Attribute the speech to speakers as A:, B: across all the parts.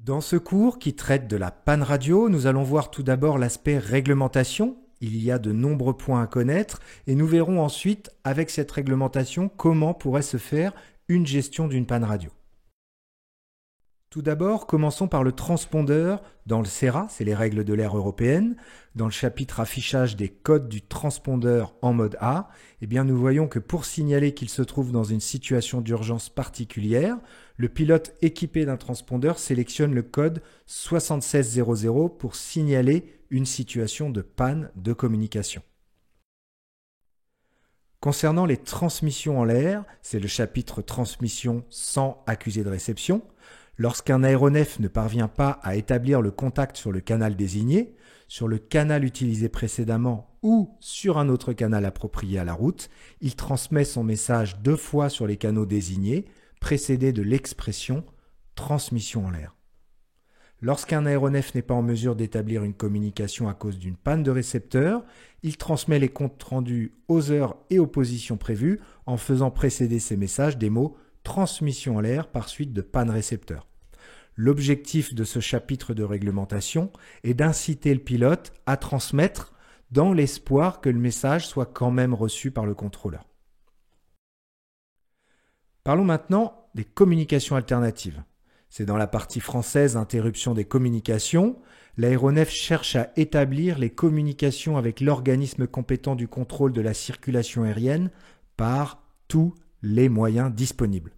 A: Dans ce cours qui traite de la panne radio, nous allons voir tout d'abord l'aspect réglementation. Il y a de nombreux points à connaître et nous verrons ensuite, avec cette réglementation, comment pourrait se faire une gestion d'une panne radio. Tout d'abord, commençons par le transpondeur. Dans le CERA, c'est les règles de l'ère européenne. Dans le chapitre affichage des codes du transpondeur en mode A, nous voyons que pour signaler qu'il se trouve dans une situation d'urgence particulière, le pilote équipé d'un transpondeur sélectionne le code 7600 pour signaler une situation de panne de communication. Concernant les transmissions en l'air, c'est le chapitre transmission sans accusé de réception. Lorsqu'un aéronef ne parvient pas à établir le contact sur le canal désigné, sur le canal utilisé précédemment ou sur un autre canal approprié à la route, il transmet son message 2 fois sur les canaux désignés, précédé de l'expression « transmission en l'air ». Lorsqu'un aéronef n'est pas en mesure d'établir une communication à cause d'une panne de récepteur, il transmet les comptes rendus aux heures et aux positions prévues en faisant précéder ces messages des mots « transmission en l'air » par suite de panne récepteur. L'objectif de ce chapitre de réglementation est d'inciter le pilote à transmettre dans l'espoir que le message soit quand même reçu par le contrôleur. Parlons maintenant des communications alternatives. C'est dans la partie française interruption des communications. L'aéronef cherche à établir les communications avec l'organisme compétent du contrôle de la circulation aérienne par tous les moyens disponibles.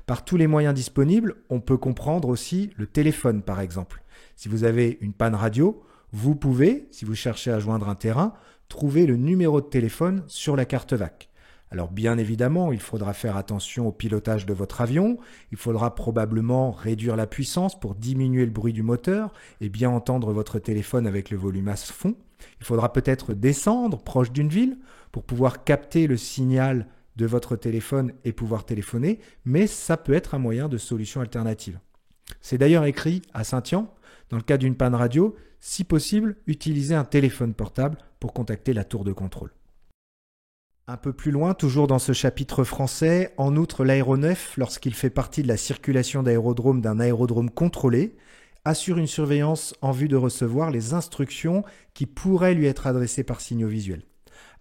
A: Par tous les moyens disponibles, on peut comprendre aussi le téléphone par exemple. Si vous avez une panne radio, vous pouvez, si vous cherchez à joindre un terrain, trouver le numéro de téléphone sur la carte VAC. Alors bien évidemment, il faudra faire attention au pilotage de votre avion, il faudra probablement réduire la puissance pour diminuer le bruit du moteur et bien entendre votre téléphone avec le volume à fond. Il faudra peut-être descendre proche d'une ville pour pouvoir capter le signal de votre téléphone et pouvoir téléphoner, mais ça peut être un moyen de solution alternative. C'est d'ailleurs écrit à Saint-Yan, dans le cas d'une panne radio, si possible, utilisez un téléphone portable pour contacter la tour de contrôle. Un peu plus loin, toujours dans ce chapitre français, en outre l'aéronef, lorsqu'il fait partie de la circulation d'aérodrome d'un aérodrome contrôlé, assure une surveillance en vue de recevoir les instructions qui pourraient lui être adressées par signaux visuels.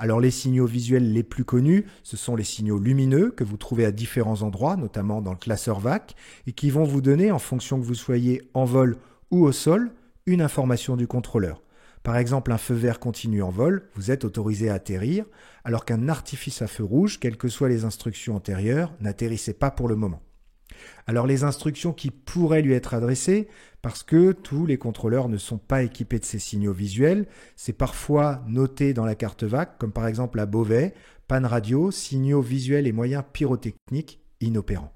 A: Alors les signaux visuels les plus connus, ce sont les signaux lumineux que vous trouvez à différents endroits, notamment dans le classeur VAC, et qui vont vous donner, en fonction que vous soyez en vol ou au sol, une information du contrôleur. Par exemple, un feu vert continu en vol, vous êtes autorisé à atterrir, alors qu'un artifice à feu rouge, quelles que soient les instructions antérieures, n'atterrissait pas pour le moment. Alors les instructions qui pourraient lui être adressées, parce que tous les contrôleurs ne sont pas équipés de ces signaux visuels, c'est parfois noté dans la carte VAC, comme par exemple à Beauvais, panne radio, signaux visuels et moyens pyrotechniques inopérants.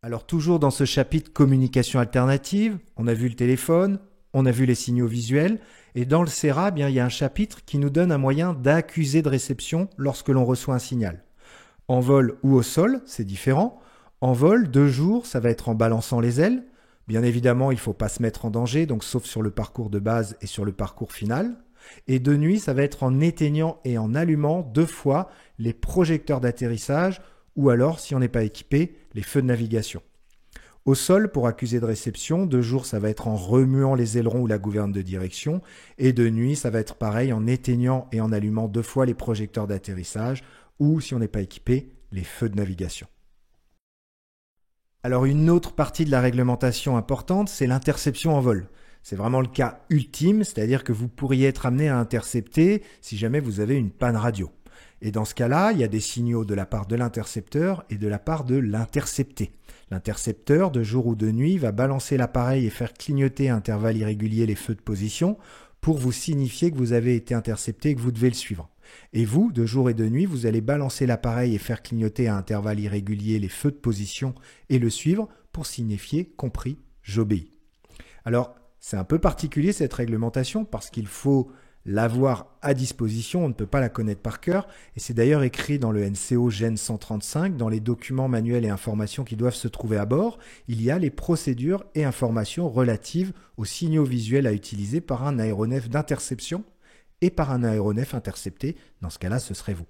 A: Alors toujours dans ce chapitre communication alternative, on a vu le téléphone, on a vu les signaux visuels, et dans le CERA, il y a un chapitre qui nous donne un moyen d'accuser de réception lorsque l'on reçoit un signal. En vol ou au sol, c'est différent. En vol, 2 jours, ça va être en balançant les ailes. Bien évidemment, il ne faut pas se mettre en danger, donc sauf sur le parcours de base et sur le parcours final. Et de nuit, ça va être en éteignant et en allumant 2 fois les projecteurs d'atterrissage ou alors, si on n'est pas équipé, les feux de navigation. Au sol, pour accuser de réception, 2 jours, ça va être en remuant les ailerons ou la gouverne de direction. Et de nuit, ça va être pareil en éteignant et en allumant 2 fois les projecteurs d'atterrissage ou, si on n'est pas équipé, les feux de navigation. Alors une autre partie de la réglementation importante, c'est l'interception en vol. C'est vraiment le cas ultime, c'est-à-dire que vous pourriez être amené à intercepter si jamais vous avez une panne radio. Et dans ce cas-là, il y a des signaux de la part de l'intercepteur et de la part de l'intercepté. L'intercepteur, de jour ou de nuit, va balancer l'appareil et faire clignoter à intervalles irréguliers les feux de position pour vous signifier que vous avez été intercepté et que vous devez le suivre. Et vous, de jour et de nuit, vous allez balancer l'appareil et faire clignoter à intervalles irréguliers les feux de position et le suivre pour signifier « compris, j'obéis ». Alors, c'est un peu particulier cette réglementation parce qu'il faut l'avoir à disposition, on ne peut pas la connaître par cœur, et c'est d'ailleurs écrit dans le NCO GEN 135, dans les documents manuels et informations qui doivent se trouver à bord, il y a les procédures et informations relatives aux signaux visuels à utiliser par un aéronef d'interception et par un aéronef intercepté, dans ce cas-là, ce serait vous.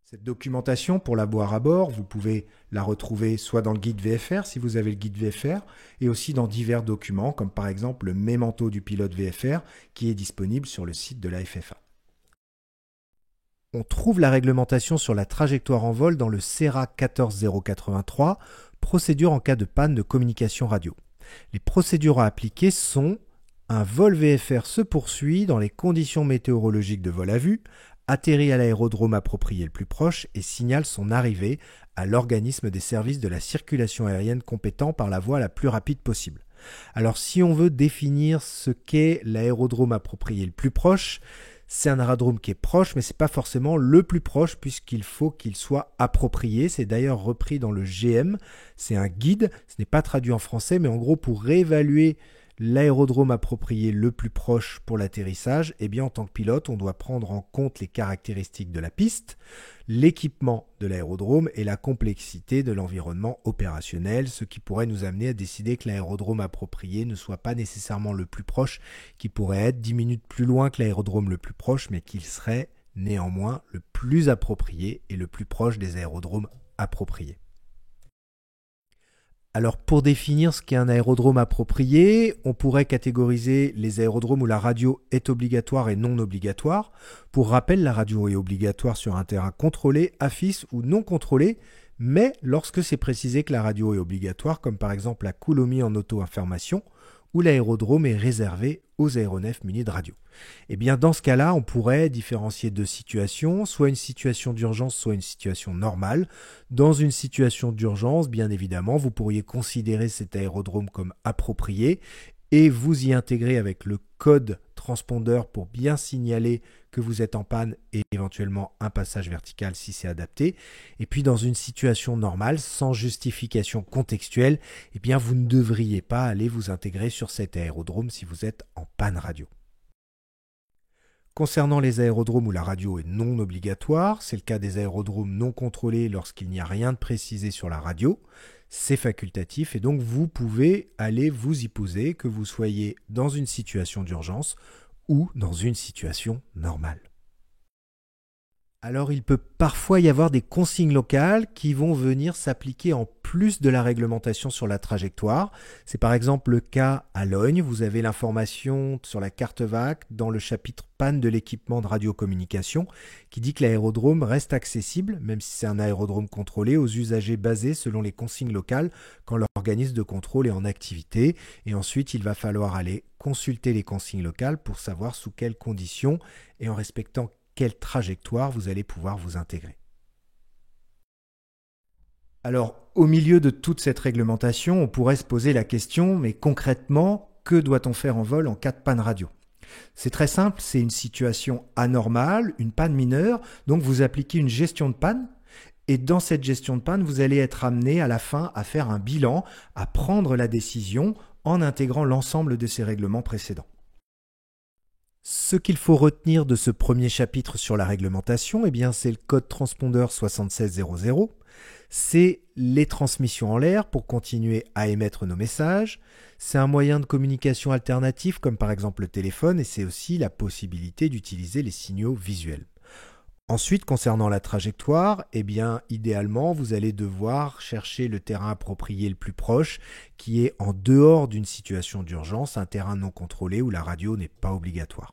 A: Cette documentation, pour la voir à bord, vous pouvez la retrouver soit dans le guide VFR, si vous avez le guide VFR, et aussi dans divers documents, comme par exemple le mémento du pilote VFR, qui est disponible sur le site de la FFA. On trouve la réglementation sur la trajectoire en vol dans le CERA 14083, procédure en cas de panne de communication radio. Les procédures à appliquer sont: un vol VFR se poursuit dans les conditions météorologiques de vol à vue, atterrit à l'aérodrome approprié le plus proche et signale son arrivée à l'organisme des services de la circulation aérienne compétent par la voie la plus rapide possible. Alors si on veut définir ce qu'est l'aérodrome approprié le plus proche, c'est un aérodrome qui est proche, mais ce n'est pas forcément le plus proche puisqu'il faut qu'il soit approprié. C'est d'ailleurs repris dans le GM, c'est un guide, ce n'est pas traduit en français, mais en gros pour réévaluer l'aérodrome approprié le plus proche pour l'atterrissage, eh bien en tant que pilote, on doit prendre en compte les caractéristiques de la piste, l'équipement de l'aérodrome et la complexité de l'environnement opérationnel, ce qui pourrait nous amener à décider que l'aérodrome approprié ne soit pas nécessairement le plus proche, qui pourrait être 10 minutes plus loin que l'aérodrome le plus proche, mais qu'il serait néanmoins le plus approprié et le plus proche des aérodromes appropriés. Alors pour définir ce qu'est un aérodrome approprié, on pourrait catégoriser les aérodromes où la radio est obligatoire et non obligatoire. Pour rappel, la radio est obligatoire sur un terrain contrôlé, AFIS ou non contrôlé, mais lorsque c'est précisé que la radio est obligatoire, comme par exemple la Coulommiers en auto-information, où l'aérodrome est réservé aux aéronefs munis de radio. Et bien dans ce cas-là, on pourrait différencier deux situations, soit une situation d'urgence, soit une situation normale. Dans une situation d'urgence, bien évidemment, vous pourriez considérer cet aérodrome comme approprié et vous y intégrer avec le code transpondeur pour bien signaler que vous êtes en panne et éventuellement un passage vertical si c'est adapté. Et puis dans une situation normale, sans justification contextuelle, eh bien vous ne devriez pas aller vous intégrer sur cet aérodrome si vous êtes en panne radio. Concernant les aérodromes où la radio est non obligatoire, c'est le cas des aérodromes non contrôlés lorsqu'il n'y a rien de précisé sur la radio. C'est facultatif et donc vous pouvez aller vous y poser, que vous soyez dans une situation d'urgence ou dans une situation normale. Alors il peut parfois y avoir des consignes locales qui vont venir s'appliquer en plus de la réglementation sur la trajectoire. C'est par exemple le cas à Logne. Vous avez l'information sur la carte VAC dans le chapitre panne de l'équipement de radiocommunication qui dit que l'aérodrome reste accessible, même si c'est un aérodrome contrôlé, aux usagers basés selon les consignes locales quand l'organisme de contrôle est en activité. Et ensuite, il va falloir aller consulter les consignes locales pour savoir sous quelles conditions et en respectant quelle trajectoire vous allez pouvoir vous intégrer. Alors, au milieu de toute cette réglementation, on pourrait se poser la question, mais concrètement, que doit-on faire en vol en cas de panne radio ? C'est très simple, c'est une situation anormale, une panne mineure, donc vous appliquez une gestion de panne, et dans cette gestion de panne, vous allez être amené à la fin à faire un bilan, à prendre la décision en intégrant l'ensemble de ces règlements précédents. Ce qu'il faut retenir de ce premier chapitre sur la réglementation, eh bien, c'est le code transpondeur 7600. C'est les transmissions en l'air pour continuer à émettre nos messages. C'est un moyen de communication alternatif comme par exemple le téléphone et c'est aussi la possibilité d'utiliser les signaux visuels. Ensuite, concernant la trajectoire, eh bien, idéalement, vous allez devoir chercher le terrain approprié le plus proche, qui est en dehors d'une situation d'urgence, un terrain non contrôlé où la radio n'est pas obligatoire.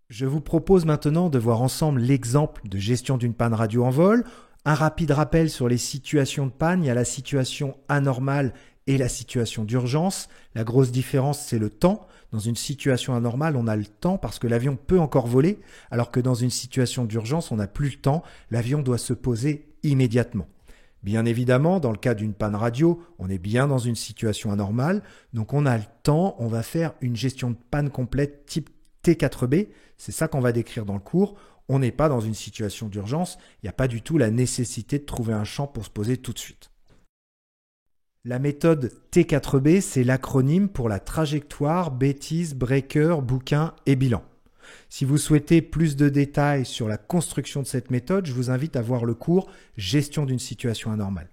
A: Je vous propose maintenant de voir ensemble l'exemple de gestion d'une panne radio en vol. Un rapide rappel sur les situations de panne. Il y a la situation anormale et la situation d'urgence. La grosse différence, c'est le temps. Dans une situation anormale, on a le temps parce que l'avion peut encore voler, alors que dans une situation d'urgence, on n'a plus le temps. L'avion doit se poser immédiatement. Bien évidemment, dans le cas d'une panne radio, on est bien dans une situation anormale, donc on a le temps, on va faire une gestion de panne complète type T4B, c'est ça qu'on va décrire dans le cours. On n'est pas dans une situation d'urgence, il n'y a pas du tout la nécessité de trouver un champ pour se poser tout de suite. La méthode T4B, c'est l'acronyme pour la trajectoire, bêtise, breaker, bouquin et bilan. Si vous souhaitez plus de détails sur la construction de cette méthode, je vous invite à voir le cours Gestion d'une situation anormale.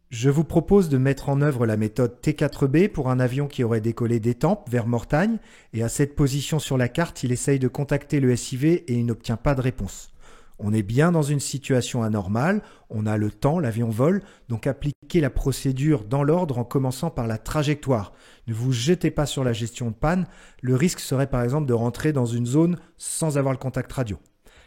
A: Je vous propose de mettre en œuvre la méthode T4B pour un avion qui aurait décollé d'Étampes vers Mortagne, et à cette position sur la carte, il essaye de contacter le SIV et il n'obtient pas de réponse. On est bien dans une situation anormale, on a le temps, l'avion vole, donc appliquez la procédure dans l'ordre en commençant par la trajectoire. Ne vous jetez pas sur la gestion de panne, le risque serait par exemple de rentrer dans une zone sans avoir le contact radio.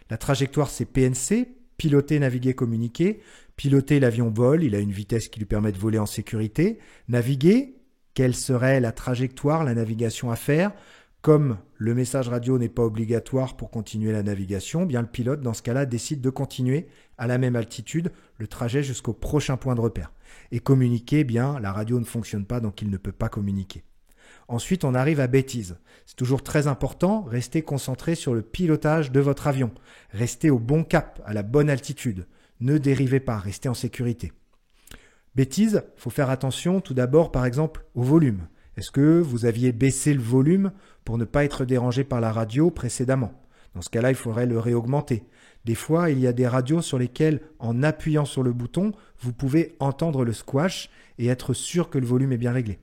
A: La trajectoire c'est PNC, piloter, naviguer, communiquer. Piloter, l'avion vole, il a une vitesse qui lui permet de voler en sécurité. Naviguer, quelle serait la trajectoire, la navigation à faire? Comme le message radio n'est pas obligatoire pour continuer la navigation, bien le pilote dans ce cas-là décide de continuer à la même altitude le trajet jusqu'au prochain point de repère. Et communiquer, bien la radio ne fonctionne pas donc il ne peut pas communiquer. Ensuite, on arrive à bêtise. C'est toujours très important, restez concentré sur le pilotage de votre avion. Restez au bon cap, à la bonne altitude. Ne dérivez pas, restez en sécurité. Bêtise, il faut faire attention tout d'abord par exemple au volume. Est-ce que vous aviez baissé le volume pour ne pas être dérangé par la radio précédemment? Dans ce cas-là, il faudrait le réaugmenter. Des fois, il y a des radios sur lesquelles, en appuyant sur le bouton, vous pouvez entendre le squash et être sûr que le volume est bien réglé.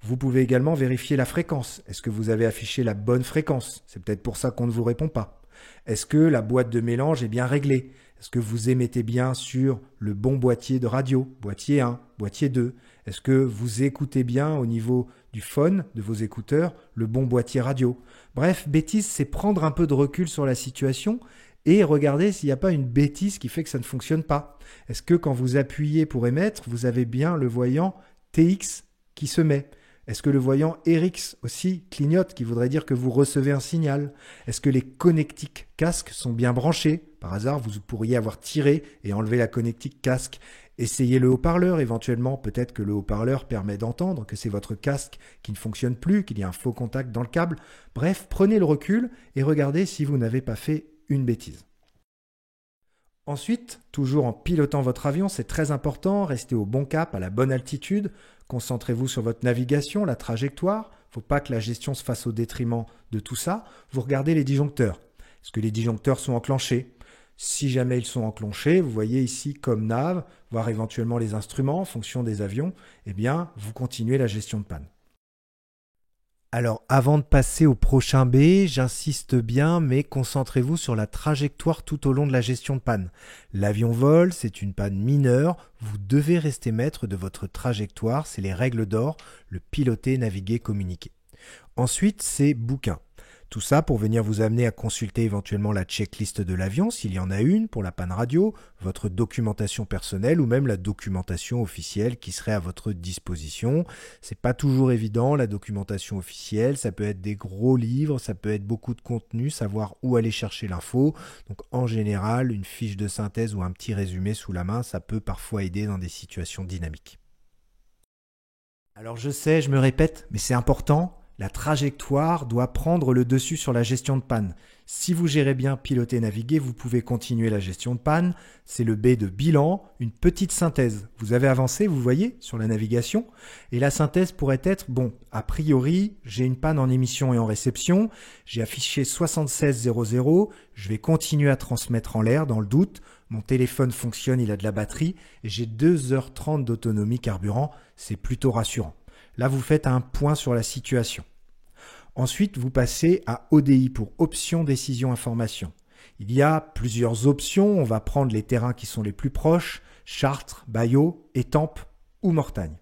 A: Vous pouvez également vérifier la fréquence. Est-ce que vous avez affiché la bonne fréquence? C'est peut-être pour ça qu'on ne vous répond pas. Est-ce que la boîte de mélange est bien réglée? Est-ce que vous émettez bien sur le bon boîtier de radio? Boîtier 1, boîtier 2. Est-ce que vous écoutez bien au niveau du phone, de vos écouteurs, le bon boîtier radio? Bref, bêtise, c'est prendre un peu de recul sur la situation et regarder s'il n'y a pas une bêtise qui fait que ça ne fonctionne pas. Est-ce que quand vous appuyez pour émettre, vous avez bien le voyant TX qui se met? Est-ce que le voyant RX aussi clignote, qui voudrait dire que vous recevez un signal? Est-ce que les connectiques casque sont bien branchés? Par hasard, vous pourriez avoir tiré et enlevé la connectique casque. Essayez le haut-parleur éventuellement, peut-être que le haut-parleur permet d'entendre que c'est votre casque qui ne fonctionne plus, qu'il y a un faux contact dans le câble. Bref, prenez le recul et regardez si vous n'avez pas fait une bêtise. Ensuite, toujours en pilotant votre avion, c'est très important, restez au bon cap, à la bonne altitude, concentrez-vous sur votre navigation, la trajectoire, il ne faut pas que la gestion se fasse au détriment de tout ça. Vous regardez les disjoncteurs. Est-ce que les disjoncteurs sont enclenchés? Si jamais ils sont enclenchés, vous voyez ici comme nav, voire éventuellement les instruments en fonction des avions, eh bien, vous continuez la gestion de panne. Alors, avant de passer au prochain B, j'insiste bien, mais concentrez-vous sur la trajectoire tout au long de la gestion de panne. L'avion vole, c'est une panne mineure, vous devez rester maître de votre trajectoire, c'est les règles d'or, le piloter, naviguer, communiquer. Ensuite, c'est bouquin. Tout ça pour venir vous amener à consulter éventuellement la checklist de l'avion, s'il y en a une pour la panne radio, votre documentation personnelle ou même la documentation officielle qui serait à votre disposition. C'est pas toujours évident, la documentation officielle, ça peut être des gros livres, ça peut être beaucoup de contenu, savoir où aller chercher l'info. Donc en général, une fiche de synthèse ou un petit résumé sous la main, ça peut parfois aider dans des situations dynamiques. Alors je sais, je me répète, mais c'est important. La trajectoire doit prendre le dessus sur la gestion de panne. Si vous gérez bien piloter, naviguer, vous pouvez continuer la gestion de panne. C'est le B de bilan, une petite synthèse. Vous avez avancé, vous voyez, sur la navigation. Et la synthèse pourrait être, bon, a priori, j'ai une panne en émission et en réception. J'ai affiché 7600. Je vais continuer à transmettre en l'air dans le doute. Mon téléphone fonctionne, il a de la batterie. Et j'ai 2h30 d'autonomie carburant. C'est plutôt rassurant. Là, vous faites un point sur la situation. Ensuite, vous passez à ODI pour Option Décision Information. Il y a plusieurs options. On va prendre les terrains qui sont les plus proches, Chartres, Bayeux, Étampes ou Mortagne.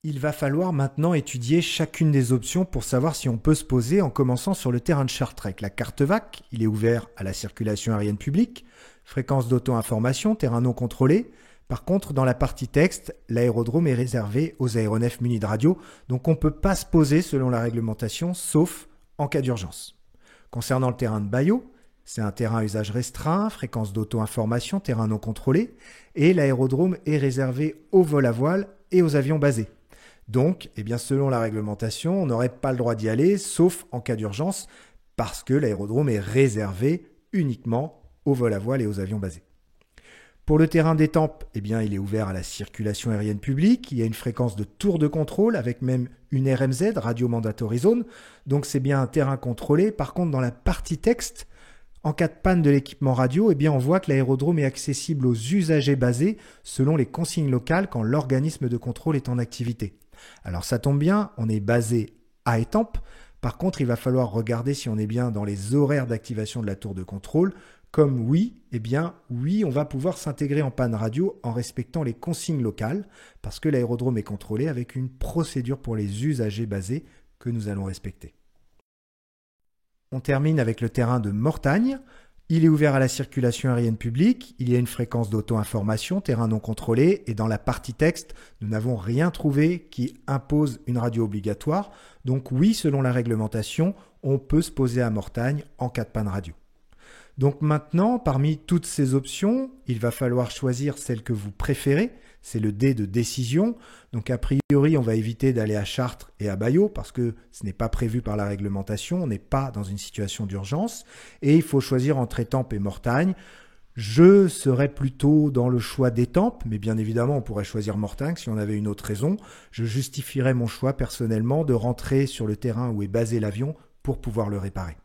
A: Il va falloir maintenant étudier chacune des options pour savoir si on peut se poser en commençant sur le terrain de Chartres avec la carte VAC. Il est ouvert à la circulation aérienne publique, fréquence d'auto-information, terrain non contrôlé. Par contre, dans la partie texte, l'aérodrome est réservé aux aéronefs munis de radio, donc on ne peut pas se poser selon la réglementation, sauf en cas d'urgence. Concernant le terrain de Bayeux, c'est un terrain à usage restreint, fréquence d'auto-information, terrain non contrôlé, et l'aérodrome est réservé aux vols à voile et aux avions basés. Donc, selon la réglementation, on n'aurait pas le droit d'y aller, sauf en cas d'urgence, parce que l'aérodrome est réservé uniquement aux vols à voile et aux avions basés. Pour le terrain d'Étampes, il est ouvert à la circulation aérienne publique. Il y a une fréquence de tour de contrôle avec même une RMZ, Radio Mandatory Zone. Donc c'est bien un terrain contrôlé. Par contre, dans la partie texte, En cas de panne de l'équipement radio, eh bien on voit que l'aérodrome est accessible aux usagers basés selon les consignes locales quand l'organisme de contrôle est en activité. Alors ça tombe bien, on est basé à Étampes. Par contre, il va falloir regarder si on est bien dans les horaires d'activation de la tour de contrôle. Comme oui, eh bien oui, on va pouvoir s'intégrer en panne radio en respectant les consignes locales parce que l'aérodrome est contrôlé avec une procédure pour les usagers basés que nous allons respecter. On termine avec le terrain de Mortagne. Il est ouvert à la circulation aérienne publique, il y a une fréquence d'auto-information, terrain non contrôlé, et dans la partie texte, nous n'avons rien trouvé qui impose une radio obligatoire. Donc oui, selon la réglementation, on peut se poser à Mortagne en cas de panne radio. Donc maintenant, parmi toutes ces options, il va falloir choisir celle que vous préférez. C'est le D de décision. Donc a priori, on va éviter d'aller à Chartres et à Bailleau parce que ce n'est pas prévu par la réglementation. On n'est pas dans une situation d'urgence. Et il faut choisir entre Étampes et Mortagne. Je serais plutôt dans le choix d'Étampes, mais bien évidemment, on pourrait choisir Mortagne si on avait une autre raison. Je justifierais mon choix personnellement de rentrer sur le terrain où est basé l'avion pour pouvoir le réparer.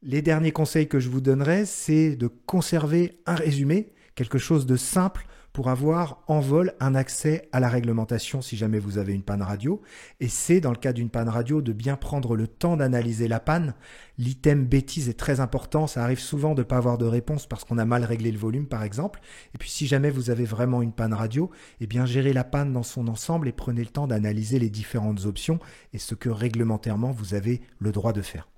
A: Les derniers conseils que je vous donnerai, c'est de conserver un résumé, quelque chose de simple pour avoir en vol un accès à la réglementation si jamais vous avez une panne radio. Et c'est dans le cas d'une panne radio de bien prendre le temps d'analyser la panne. L'item bêtise est très important, ça arrive souvent de ne pas avoir de réponse parce qu'on a mal réglé le volume par exemple. Et puis si jamais vous avez vraiment une panne radio, eh bien gérez la panne dans son ensemble et prenez le temps d'analyser les différentes options et ce que réglementairement vous avez le droit de faire.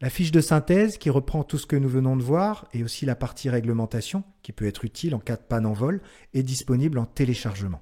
A: La fiche de synthèse qui reprend tout ce que nous venons de voir et aussi la partie réglementation qui peut être utile en cas de panne en vol est disponible en téléchargement.